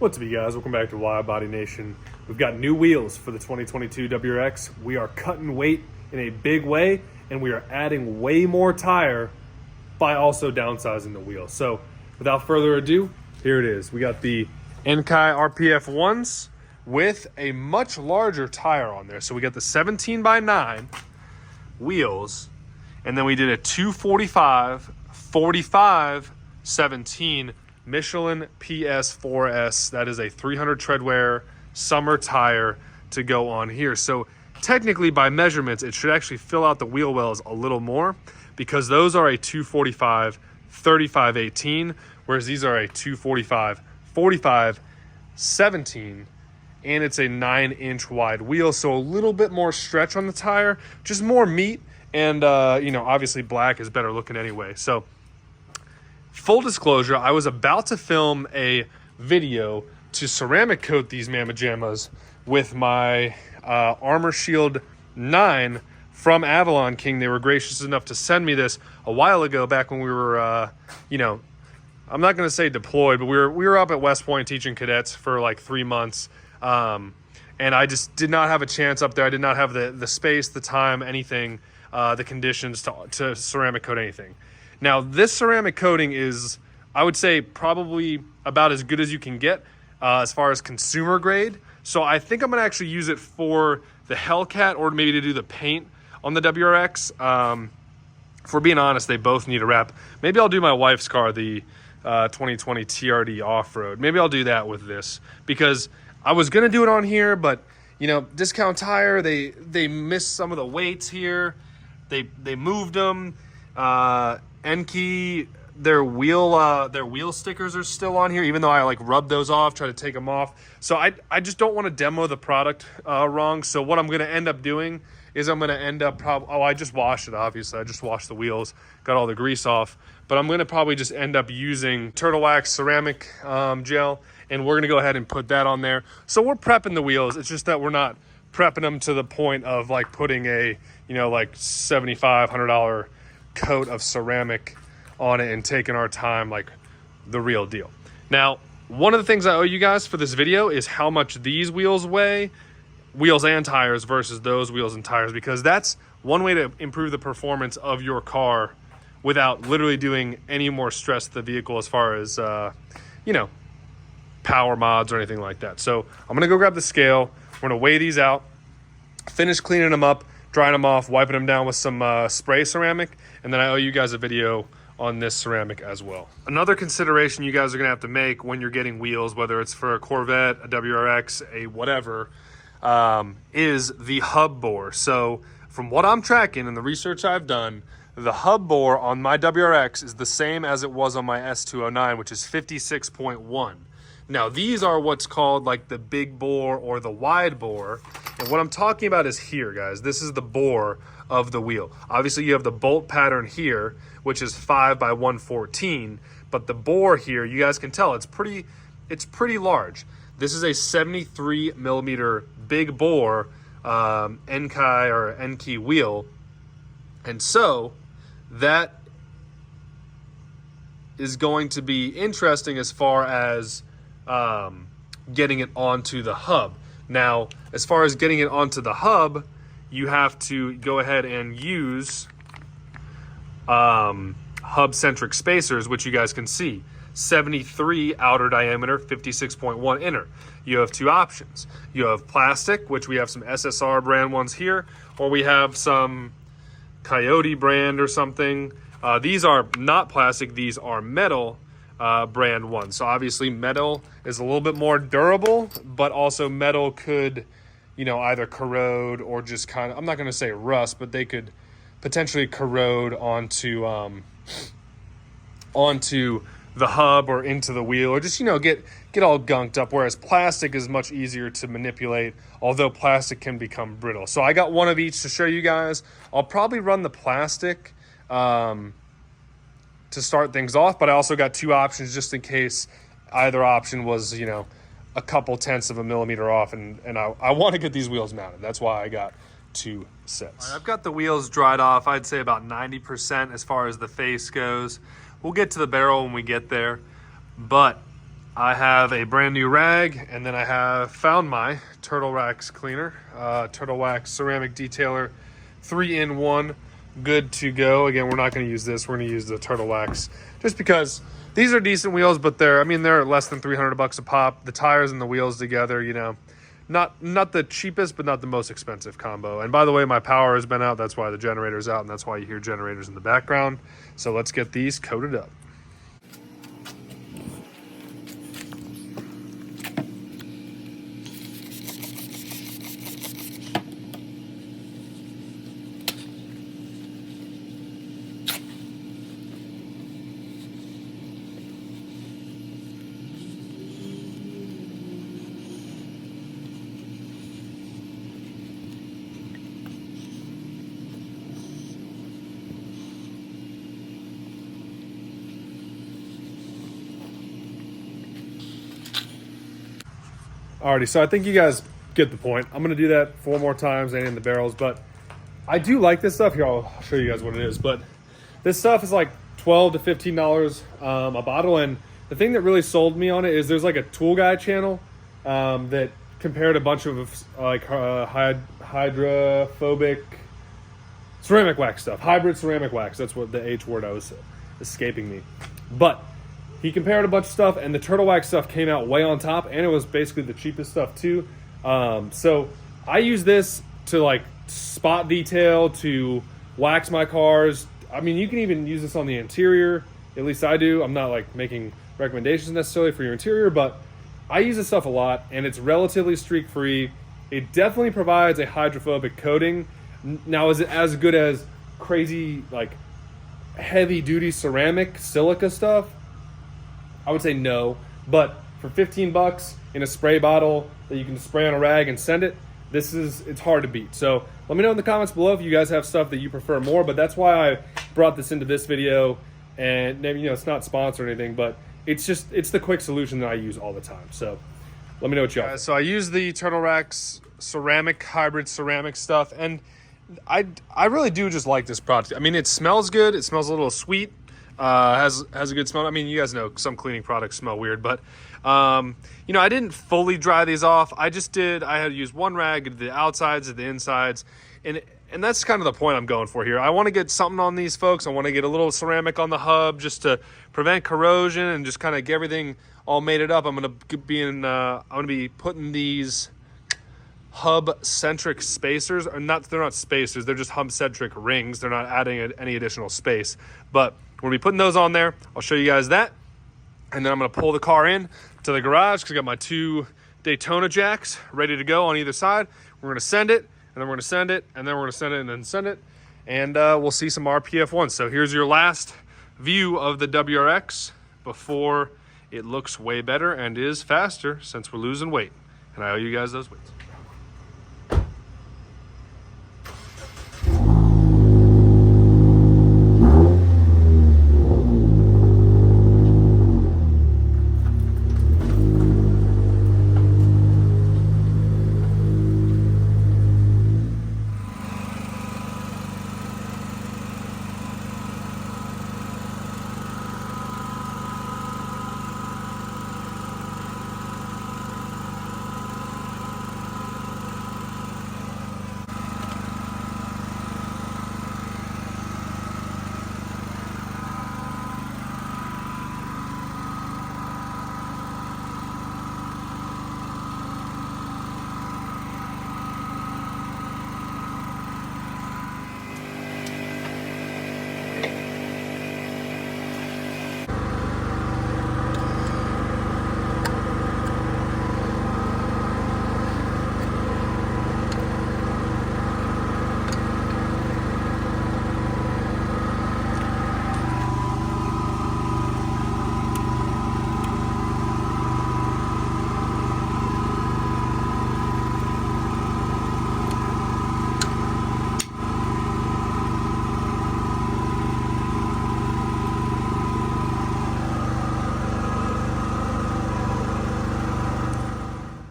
What's up, you guys? Welcome back to Wild Body Nation. We've got new wheels for the 2022 WRX. We are cutting weight in a big way, and we are adding way more tire by also downsizing the wheel. So without further ado, here it is. We got the Enkei RPF1s with a much larger tire on there. So we got the 17x9 wheels, and then we did a 245, 45, 17 Michelin PS4S. That is a 300 treadwear summer tire to go on here. So technically by measurements, it should actually fill out the wheel wells a little more because those are a 245, 35, 18, whereas these are a 245, 45, 17, and it's a 9-inch wide wheel. So a little bit more stretch on the tire, just more meat. And, obviously black is better looking anyway. So full disclosure, I was about to film a video to ceramic coat these Mamma Jammas with my Armor Shield 9 from Avalon King. They were gracious enough to send me this a while ago, back when we were, I'm not going to say deployed, but we were up at West Point teaching cadets for like 3 months. And I just did not have a chance up there. I did not have the space, the time, anything, the conditions to ceramic coat anything. Now, this ceramic coating is, I would say, probably about as good as you can get as far as consumer grade. So I think I'm going to actually use it for the Hellcat, or maybe to do the paint on the WRX. If we're being honest, they both need a wrap. Maybe I'll do my wife's car, the 2020 TRD Off-Road. Maybe I'll do that with this, because I was going to do it on here, but, Discount Tire, they missed some of the weights here. They moved them. Enkei, their wheel stickers are still on here, even though I rubbed those off, try to take them off. So I just don't want to demo the product wrong. So what I'm going to end up doing is I'm going to end up I just washed it, obviously. I just washed the wheels, got all the grease off. But I'm going to probably just end up using Turtle Wax ceramic gel, and we're going to go ahead and put that on there. So we're prepping the wheels. It's just that we're not prepping them to the point of putting a, $7,500 coat of ceramic on it and taking our time like the real deal. Now, one of the things I owe you guys for this video is how much these wheels weigh, wheels and tires, versus those wheels and tires, because that's one way to improve the performance of your car without literally doing any more stress to the vehicle as far as power mods or anything like that. So I'm gonna go grab the scale. We're gonna weigh these out, finish cleaning them up, drying them off, wiping them down with some spray ceramic, and then I owe you guys a video on this ceramic as well. Another consideration you guys are gonna have to make when you're getting wheels, whether it's for a Corvette, a WRX, a whatever, is the hub bore. So from what I'm tracking and the research I've done, the hub bore on my WRX is the same as it was on my S209, which is 56.1. Now, these are what's called the big bore or the wide bore. And what I'm talking about is here, guys. This is the bore of the wheel. Obviously, you have the bolt pattern here, which is 5x114. But the bore here, you guys can tell, it's pretty large. This is a 73 millimeter big bore Enkei wheel. And so that is going to be interesting as far as getting it onto the hub. Now, as far as getting it onto the hub, you have to go ahead and use hub-centric spacers, which you guys can see. 73 outer diameter, 56.1 inner. You have two options. You have plastic, which we have some SSR brand ones here, or we have some Coyote brand or something. These are not plastic, these are metal brand ones. So obviously metal is a little bit more durable, but also metal could, either corrode or just kind of, I'm not going to say rust, but they could potentially corrode onto the hub or into the wheel, or just, get all gunked up, whereas plastic is much easier to manipulate, although plastic can become brittle. So I got one of each to show you guys. I'll probably run the plastic to start things off, but I also got two options just in case either option was, a couple tenths of a millimeter off, and I want to get these wheels mounted. That's why I got two sets. All right, I've got the wheels dried off, I'd say about 90% as far as the face goes. We'll get to the barrel when we get there, but I have a brand new rag, and then I have found my Turtle Wax cleaner, Turtle Wax ceramic detailer, 3-in-1, good to go. Again, we're not going to use this. We're going to use the Turtle Wax just because these are decent wheels, but they're less than $300 a pop. The tires and the wheels together, you know, not the cheapest, but not the most expensive combo. And by the way, my power has been out. That's why the generator's out, and that's why you hear generators in the background. So let's get these coated up. Alrighty, so I think you guys get the point. I'm gonna do that 4 more times and in the barrels, but I do like this stuff. Here, I'll show you guys what it is. But this stuff is like $12 to $15 a bottle, and the thing that really sold me on it is there's like a tool guy channel that compared a bunch of like hydrophobic ceramic wax stuff, hybrid ceramic wax. That's what the H word I was escaping me, but he compared a bunch of stuff, and the Turtle Wax stuff came out way on top, and it was basically the cheapest stuff too. So I use this to like spot detail, to wax my cars. I mean, you can even use this on the interior. At least I do. I'm not like making recommendations necessarily for your interior, but I use this stuff a lot, and it's relatively streak free. It definitely provides a hydrophobic coating. Now, is it as good as crazy like heavy duty ceramic silica stuff? I would say no, but for 15 bucks in a spray bottle that you can spray on a rag and send it, it's hard to beat. So let me know in the comments below if you guys have stuff that you prefer more, but that's why I brought this into this video. And you know, it's not sponsored or anything, but it's the quick solution that I use all the time. So let me know what y'all think. So I use the Turtle Wax ceramic, hybrid ceramic stuff, and I really do just like this product. I mean, it smells good. It smells a little sweet. Has a good smell. I mean, you guys know some cleaning products smell weird, but you know, I didn't fully dry these off. I had to use one rag, the outsides and the insides, and that's kind of the point I'm going for here. I want to get something on these folks. I want to get a little ceramic on the hub just to prevent corrosion and just kind of get everything all mated up. I'm gonna be putting these hub-centric spacers, or they're not spacers, they're just hub-centric rings. They're not adding any additional space, but we're gonna be putting those on there. I'll show you guys that, and then I'm gonna pull the car in to the garage because I got my 2 Daytona jacks ready to go on either side. We're gonna send it, and then we're gonna send it, and then we're gonna send it, and then send it, and we'll see some RPF1. So here's your last view of the WRX before it looks way better and is faster, since we're losing weight, and I owe you guys those weights.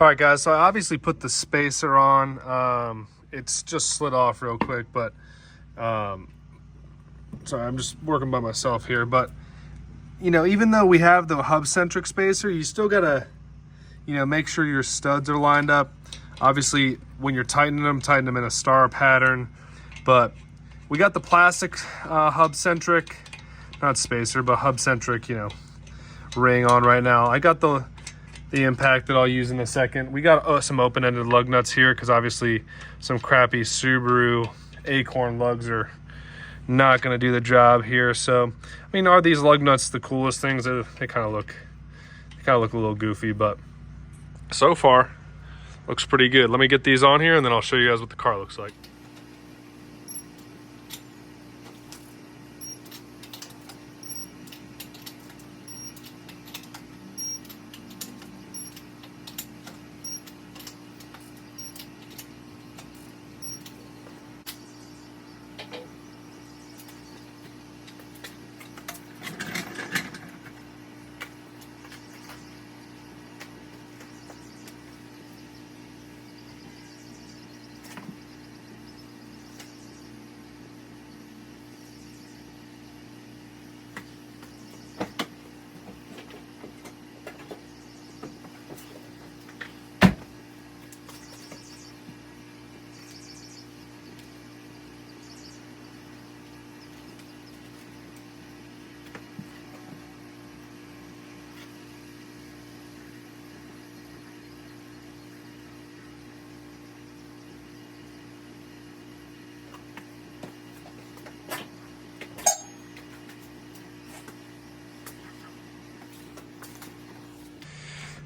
All right, guys, so I obviously put the spacer on. It's just slid off real quick, but sorry, I'm just working by myself here. But you know, even though we have the hub-centric spacer, you still gotta, you know, make sure your studs are lined up. Obviously, when you're tightening them in a star pattern. But we got the plastic hub-centric, not spacer, but hub-centric, you know, ring on right now. I got the impact that I'll use in a second. We got some open-ended lug nuts here because obviously some crappy Subaru Acorn lugs are not going to do the job here. So, I mean, are these lug nuts the coolest things? They kind of look a little goofy, but so far looks pretty good. Let me get these on here and then I'll show you guys what the car looks like.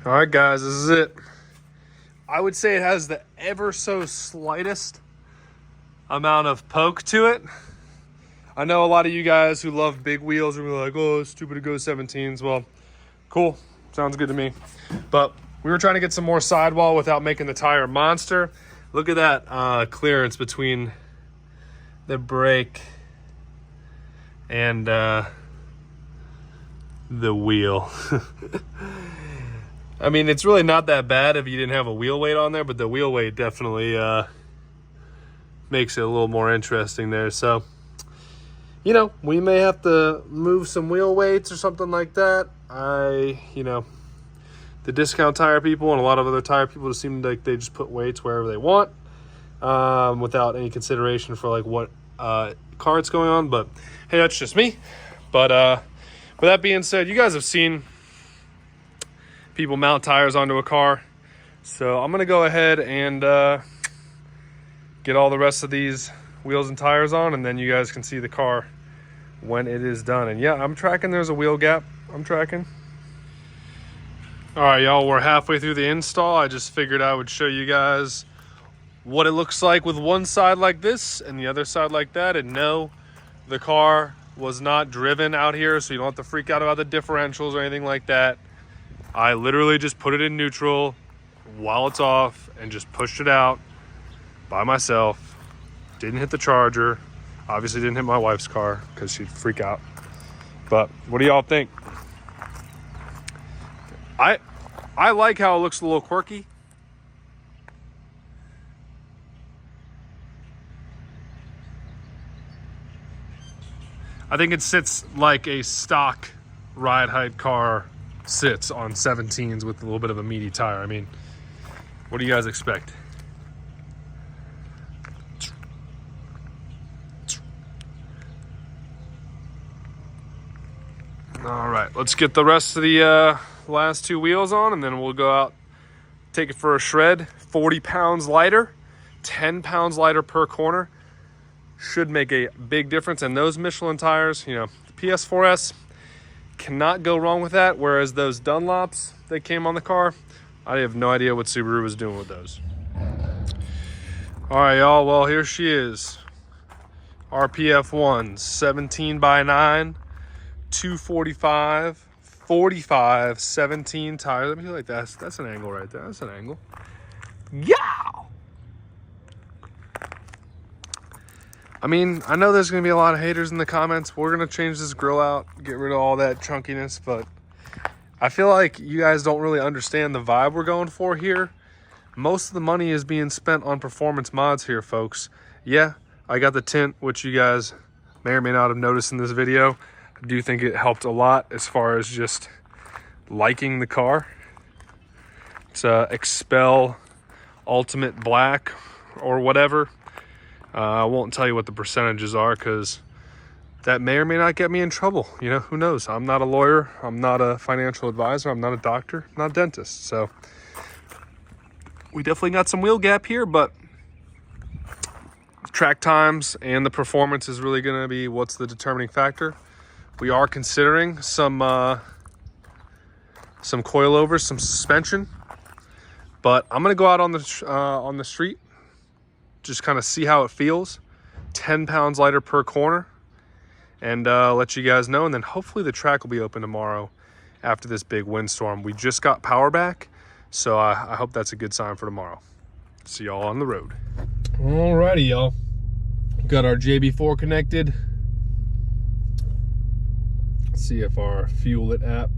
All right, guys, this is it. I would say it has the ever so slightest amount of poke to it. I know a lot of you guys who love big wheels are like, oh, it's stupid to go 17s. Well, cool. Sounds good to me. But we were trying to get some more sidewall without making the tire a monster. Look at that clearance between the brake and the wheel. I mean, it's really not that bad if you didn't have a wheel weight on there, but the wheel weight definitely makes it a little more interesting there. So, you know, we may have to move some wheel weights or something like that. You know, the discount tire people and a lot of other tire people just seem like they just put weights wherever they want without any consideration for like what car it's going on. But hey, that's just me. But with that being said, you guys have seen people mount tires onto a car. So I'm gonna go ahead and get all the rest of these wheels and tires on, and then you guys can see the car when it is done. And yeah, I'm tracking there's a wheel gap. I'm tracking. All right, y'all, we're halfway through the install. I just figured I would show you guys what it looks like with one side like this and the other side like that. And no, the car was not driven out here, so you don't have to freak out about the differentials or anything like that. I literally just put it in neutral while it's off and just pushed it out by myself. Didn't hit the charger. Obviously didn't hit my wife's car because she'd freak out. But what do y'all think? I like how it looks a little quirky. I think it sits like a stock ride height car sits on 17s with a little bit of a meaty tire. I mean, what do you guys expect? All right, let's get the rest of the last two wheels on, and then we'll go out, take it for a shred. 40 pounds lighter, 10 pounds lighter per corner. Should make a big difference. And those Michelin tires, you know, the PS4S, cannot go wrong with that. Whereas those Dunlops that came on the car, I have no idea what Subaru was doing with those. All right, y'all, well, here she is. RPF1, 17x9, 245, 45, 17 tires. Let me feel like that's an angle right there. That's an angle. Yeah. I mean, I know there's going to be a lot of haters in the comments. We're going to change this grill out, get rid of all that chunkiness, but I feel like you guys don't really understand the vibe we're going for here. Most of the money is being spent on performance mods here, folks. Yeah, I got the tint, which you guys may or may not have noticed in this video. I do think it helped a lot as far as just liking the car. It's a Xpel Ultimate Black or whatever. I won't tell you what the percentages are because that may or may not get me in trouble. You know, who knows? I'm not a lawyer. I'm not a financial advisor. I'm not a doctor. I'm not a dentist. So we definitely got some wheel gap here, but track times and the performance is really going to be what's the determining factor. We are considering some coilovers, some suspension, but I'm going to go out on the street, just kind of see how it feels. 10 pounds lighter per corner, and let you guys know. And then hopefully the track will be open tomorrow after this big windstorm. We just got power back, so I hope that's a good sign for tomorrow. See y'all on the road. Alrighty, y'all. Got our JB4 connected. Let's see if our Fuel It app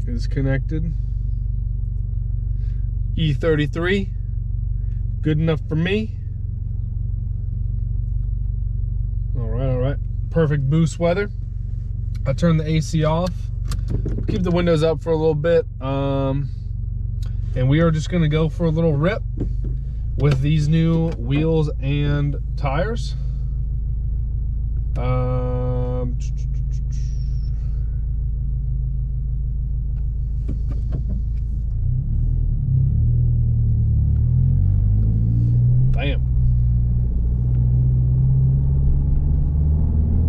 is connected. E33, good enough for me. All right. Perfect boost weather. I turned the AC off. Keep the windows up for a little bit. And we are just gonna go for a little rip with these new wheels and tires. Bam.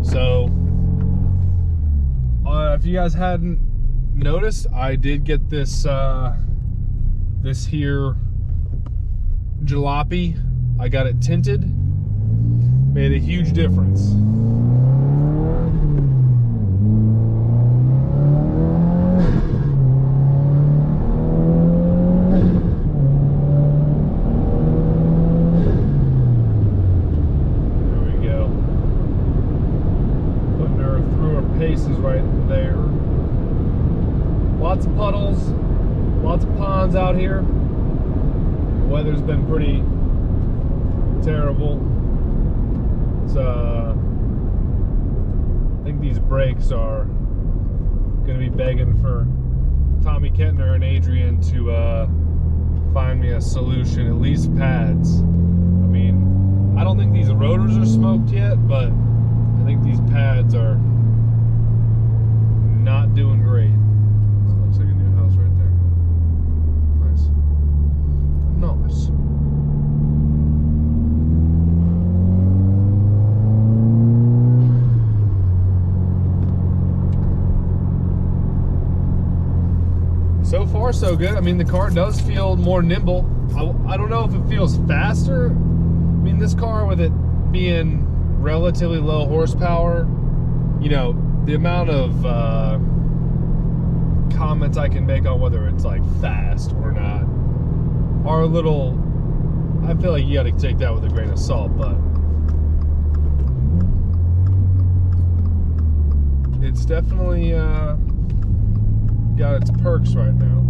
So, if you guys hadn't noticed, I did get this this here jalopy. I got it tinted. Made a huge difference. Lots of puddles, lots of ponds out here. The weather's been pretty terrible. It's, I think these brakes are gonna be begging for Tommy Kettner and Adrian to find me a solution, at least pads. I mean, I don't think these rotors are smoked yet, but I think these pads are not doing great. Looks like a new house right there. Nice. Nice. So far, so good. I mean, the car does feel more nimble. I don't know if it feels faster. I mean, this car, with it being relatively low horsepower, you know, the amount of comments I can make on whether it's like fast or not are a little, I feel like you got to take that with a grain of salt, but it's definitely got its perks right now.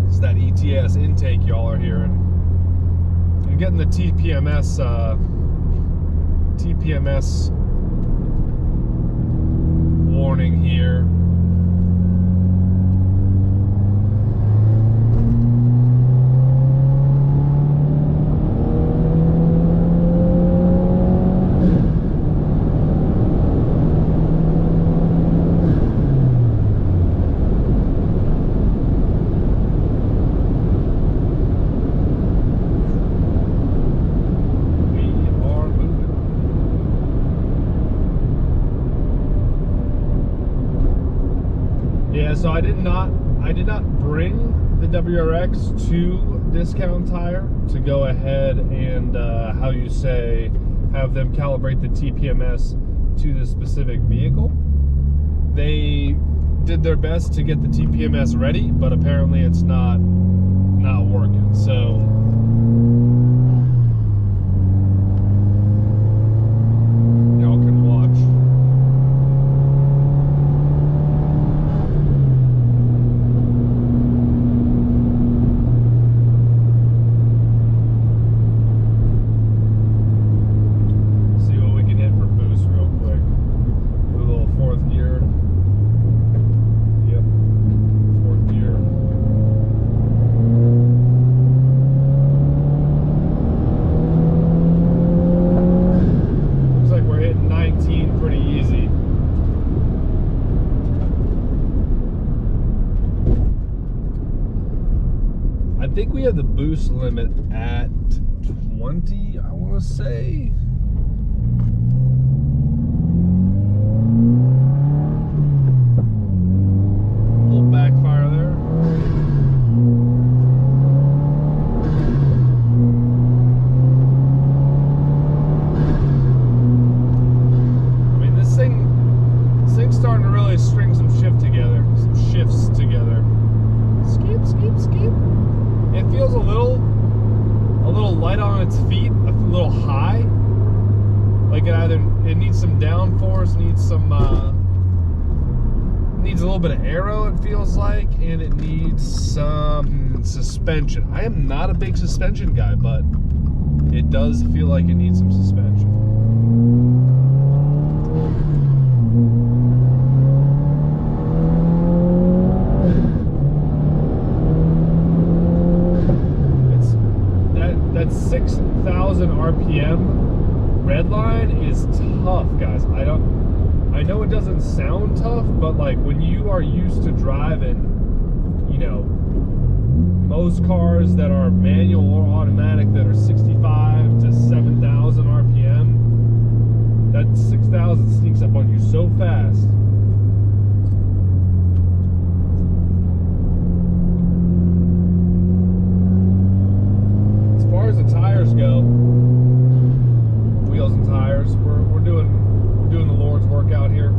It's that ETS intake y'all are hearing. I'm getting the TPMS warning here. So I did not bring the WRX to Discount Tire to go ahead and how you say, have them calibrate the TPMS to the specific vehicle. They did their best to get the TPMS ready, but apparently it's not working. So y'all can watch. think we have the boost limit at 20, I want to say. Little backfire there. I mean, this thing's starting to really string some shifts together. Skip. It feels a little light on its feet, a little high. Like it needs some downforce, needs a little bit of aero, it feels like, and it needs some suspension. I am not a big suspension guy, but it does feel like it needs some suspension. That 6,000 RPM red line is tough, guys. I know it doesn't sound tough, but like when you are used to driving, you know, most cars that are manual or automatic that are 65 to 7,000 RPM, that 6,000 sneaks up on you so fast. As far as the tires go, wheels and tires, we're doing the Lord's work out here.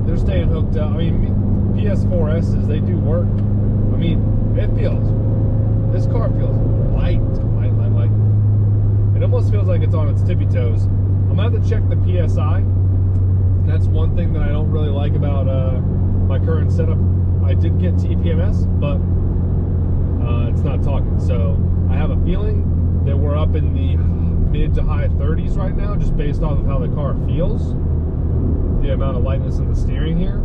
They're staying hooked up. I mean, PS4S's, they do work. I mean, this car feels light. It almost feels like it's on its tippy toes. I'm gonna have to check the PSI. That's one thing that I don't really like about my current setup. I did get TPMS, but it's not talking. So I have a feeling that we're up in the mid to high 30s right now, just based off of how the car feels, the amount of lightness in the steering here.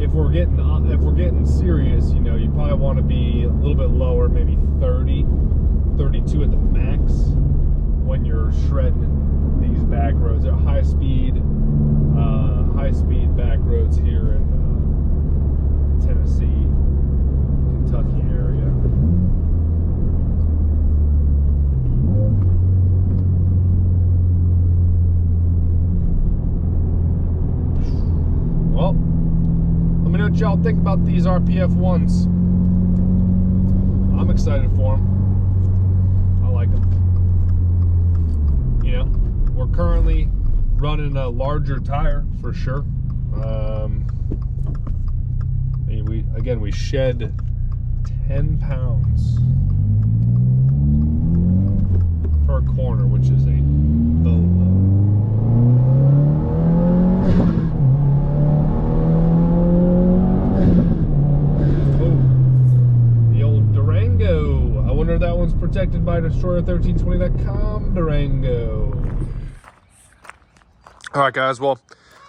If we're getting serious, you know, you probably want to be a little bit lower, maybe 30, 32 at the max when you're shredding these back roads. They're high speed back roads here in Tennessee, Kentucky area. Well, let me know what y'all think about these RPF1s. I'm excited for them. I like them. You know, we're currently running a larger tire for sure. We shed 10 pounds per corner, which is a boatload. I wonder if that one's protected by Destroyer1320.com Durango. All right, guys. Well,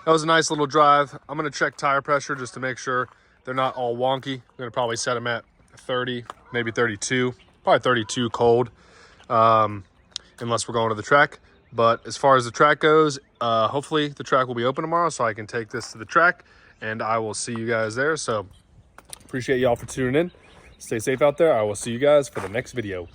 that was a nice little drive. I'm going to check tire pressure just to make sure they're not all wonky. I'm going to probably set them at 30, maybe 32, probably 32 cold, unless we're going to the track. But as far as the track goes, hopefully the track will be open tomorrow so I can take this to the track, and I will see you guys there. So appreciate y'all for tuning in. Stay safe out there. I will see you guys for the next video.